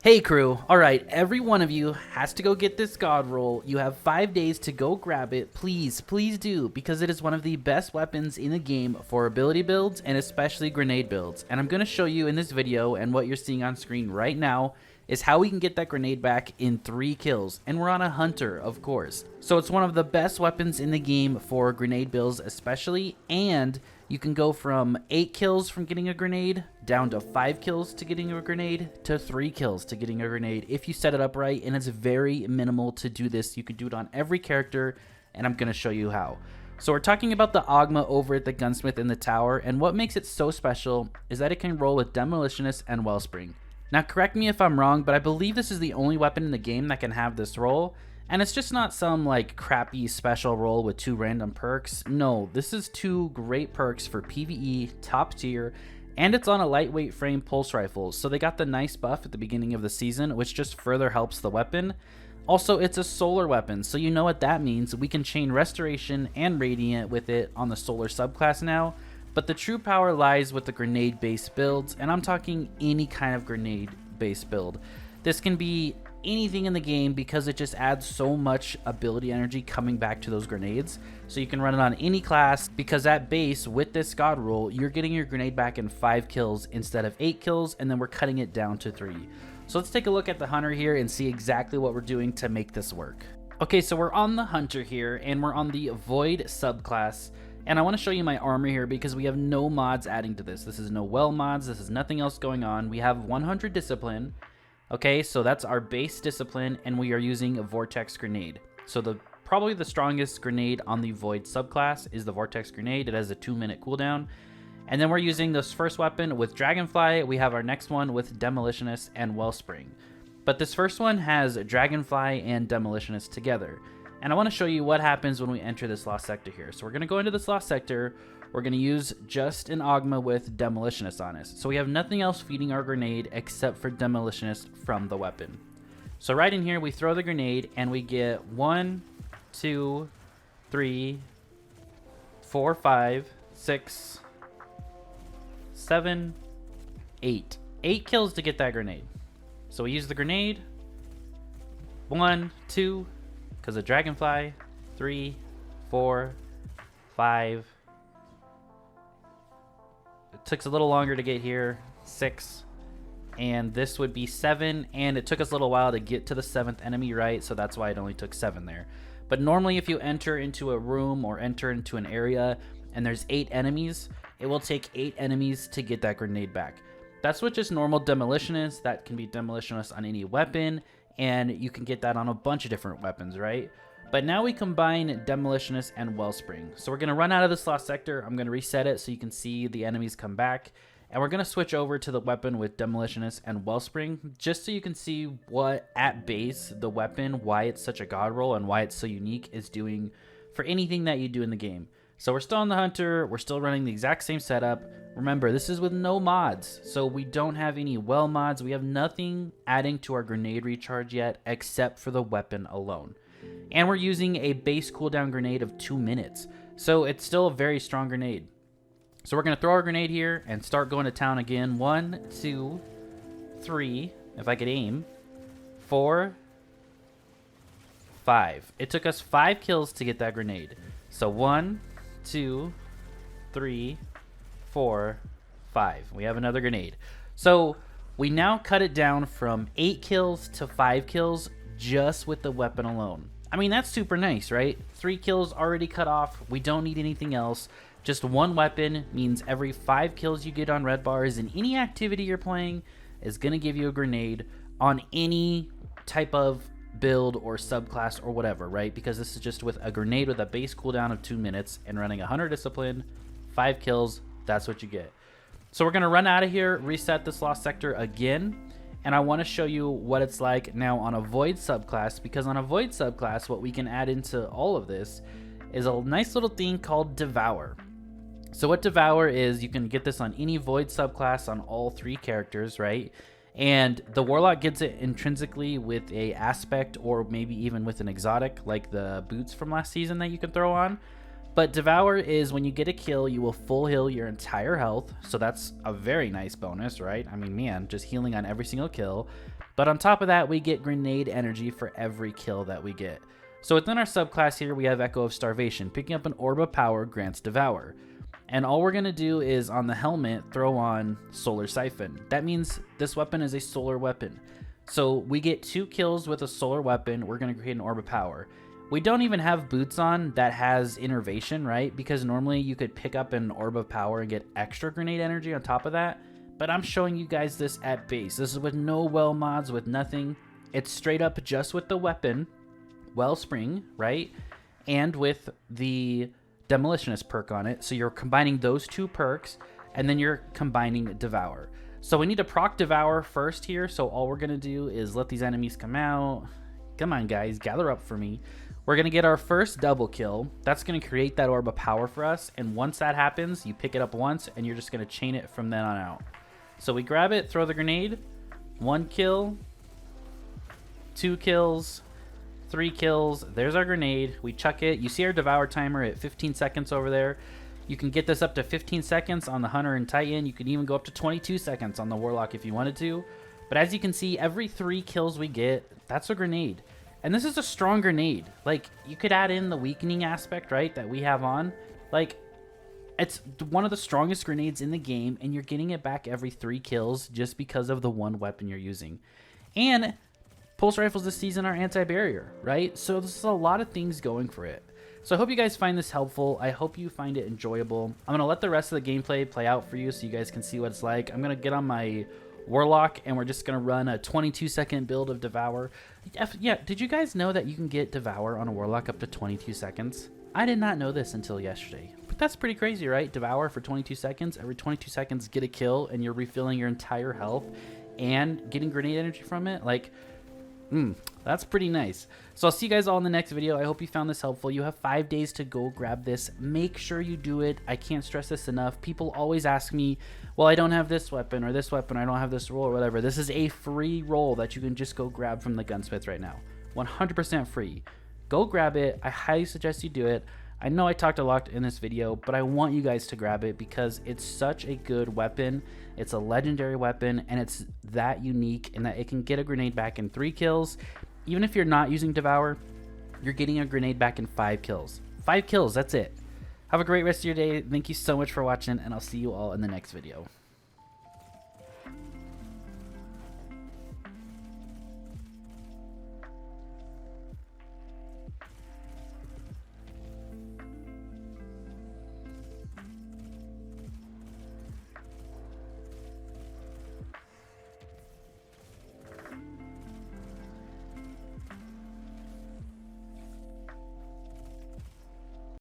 Hey crew, alright, every one of you has to go get this god roll. You have 5 days to go grab it. Please do, because it is one of the best weapons in the game for ability builds and especially grenade builds. And I'm going to show you in this video, and what you're seeing on screen right now is how we can get that grenade back in 3 kills. And we're on a hunter, of course. So it's one of the best weapons in the game for grenade builds especially, and you can go from 8 kills from getting a grenade down to 5 kills to getting a grenade to 3 kills to getting a grenade if you set it up right, and it's very minimal to do this. You can do it on every character, and I'm going to show you how. So we're talking about the Ogma over at the Gunsmith in the tower, and what makes it so special is that it can roll with Demolitionist and Wellspring. Now correct me if I'm wrong, but I believe this is the only weapon in the game that can have this roll. And it's just not some like crappy special roll with 2 random perks. No, this is 2 great perks for PvE, top tier, and it's on a lightweight frame pulse rifle. So they got the nice buff at the beginning of the season, which just further helps the weapon. Also, it's a solar weapon, so you know what that means. We can chain restoration and radiant with it on the solar subclass now. But the true power lies with the grenade based builds, and I'm talking any kind of grenade based build. This can be anything in the game because it just adds so much ability energy coming back to those grenades. So you can run it on any class, because at base with this god roll you're getting your grenade back in 5 kills instead of 8 kills, and then we're cutting it down to 3. So let's take a look at the hunter here and see exactly what we're doing to make this work. Okay, so we're on the hunter here and we're on the void subclass, and I want to show you my armor here because we have no mods adding to this. This is no well mods, this is nothing else going on. We have 100 discipline. Okay, so that's our base discipline, and we are using a vortex grenade. So probably the strongest grenade on the void subclass is the vortex grenade. It has a 2-minute cooldown. And then we're using this first weapon with Dragonfly. We have our next one with Demolitionist and Wellspring. But this first one has Dragonfly and Demolitionist together. And I want to show you what happens when we enter this lost sector here. So we're going to go into this lost sector. We're going to use just an Ogma with Demolitionist on it. So we have nothing else feeding our grenade except for Demolitionist from the weapon. So right in here, we throw the grenade and we get 1, 2, 3, 4, 5, 6, 7, 8. 8 kills to get that grenade. So we use the grenade. 1, 2, because of Dragonfly. 3, 4, 5. It took us a little longer to get here. 6. And this would be 7. And it took us a little while to get to the 7th enemy, right? So that's why it only took 7 there. But normally if you enter into a room or enter into an area and there's 8 enemies, it will take 8 enemies to get that grenade back. That's with just normal Demolitionist. That can be Demolitionist on any weapon, and you can get that on a bunch of different weapons, right? But now we combine Demolitionist and Wellspring. So we're going to run out of this lost sector. I'm going to reset it so you can see the enemies come back. And we're going to switch over to the weapon with Demolitionist and Wellspring, just so you can see what, at base, the weapon, why it's such a god roll and why it's so unique, is doing for anything that you do in the game. So we're still on the hunter, we're still running the exact same setup. Remember, this is with no mods, so we don't have any well mods. We have nothing adding to our grenade recharge yet except for the weapon alone. And we're using a base cooldown grenade of 2 minutes, so it's still a very strong grenade. So we're going to throw our grenade here and start going to town again. 1, 2, 3, if I could aim, 4, 5. It took us 5 kills to get that grenade. So 1, 2, 3, 4, 5. We have another grenade. So we now cut it down from 8 kills to 5 kills just with the weapon alone. I mean, that's super nice, right? 3 kills already cut off. We don't need anything else. Just one weapon means every 5 kills you get on red bars in any activity you're playing is going to give you a grenade on any type of build or subclass or whatever, right? Because this is just with a grenade with a base cooldown of 2 minutes and running 100 discipline, 5 kills, that's what you get. So we're going to run out of here, reset this lost sector again, and I want to show you what it's like now on a void subclass, because on a void subclass, what we can add into all of this is a nice little thing called Devour. So what Devour is, you can get this on any void subclass on all 3 characters, right? And the Warlock gets it intrinsically with a aspect or maybe even with an exotic like the boots from last season that you can throw on. But Devour is when you get a kill, you will full heal your entire health. So that's a very nice bonus, right? I mean, man, just healing on every single kill. But on top of that, we get grenade energy for every kill that we get. So within our subclass here, we have Echo of Starvation. Picking up an Orb of Power grants Devour. And all we're going to do is on the helmet, throw on Solar Siphon. That means this weapon is a solar weapon. So we get 2 kills with a solar weapon. We're going to create an Orb of Power. We don't even have boots on that has Innervation, right? Because normally you could pick up an Orb of Power and get extra grenade energy on top of that. But I'm showing you guys this at base. This is with no well mods, with nothing. It's straight up just with the weapon, Wellspring, right? And with the Demolitionist perk on it. So you're combining those 2 perks, and then you're combining Devour. So we need to proc Devour first here. So all we're going to do is let these enemies come out. Come on, guys, gather up for me. We're going to get our first double kill. That's going to create that Orb of Power for us. And once that happens, you pick it up once, and you're just going to chain it from then on out. So we grab it, throw the grenade. 1 kill. 2 kills. 3 kills. There's our grenade. We chuck it. You see our Devour timer at 15 seconds over there. You can get this up to 15 seconds on the Hunter and Titan. You can even go up to 22 seconds on the Warlock if you wanted to. But as you can see, every 3 kills we get, that's a grenade. And this is a strong grenade. Like, you could add in the weakening aspect, right, that we have on. Like, it's one of the strongest grenades in the game, and you're getting it back every 3 kills just because of the one weapon you're using. And pulse rifles this season are anti-barrier, right? So this is a lot of things going for it. So I hope you guys find this helpful. I hope you find it enjoyable. I'm going to let the rest of the gameplay play out for you so you guys can see what it's like. I'm going to get on my Warlock, and we're just going to run a 22-second build of Devour. Yeah, did you guys know that you can get Devour on a Warlock up to 22 seconds? I did not know this until yesterday. But that's pretty crazy, right? Devour for 22 seconds. Every 22 seconds, get a kill, and you're refilling your entire health and getting grenade energy from it. Like, that's pretty nice. So I'll see you guys all in the next video. I hope you found this helpful. You have 5 days to go grab this. Make sure you do it. I can't stress this enough. People always ask me, well, I don't have this weapon or this weapon. I don't have this roll or whatever. This is a free roll that you can just go grab from the Gunsmith right now. 100% free. Go grab it. I highly suggest you do it. I know I talked a lot in this video, but I want you guys to grab it because it's such a good weapon. It's a legendary weapon, and it's that unique in that it can get a grenade back in 3 kills. Even if you're not using Devour, you're getting a grenade back in 5 kills. 5 kills, that's it. Have a great rest of your day. Thank you so much for watching, and I'll see you all in the next video.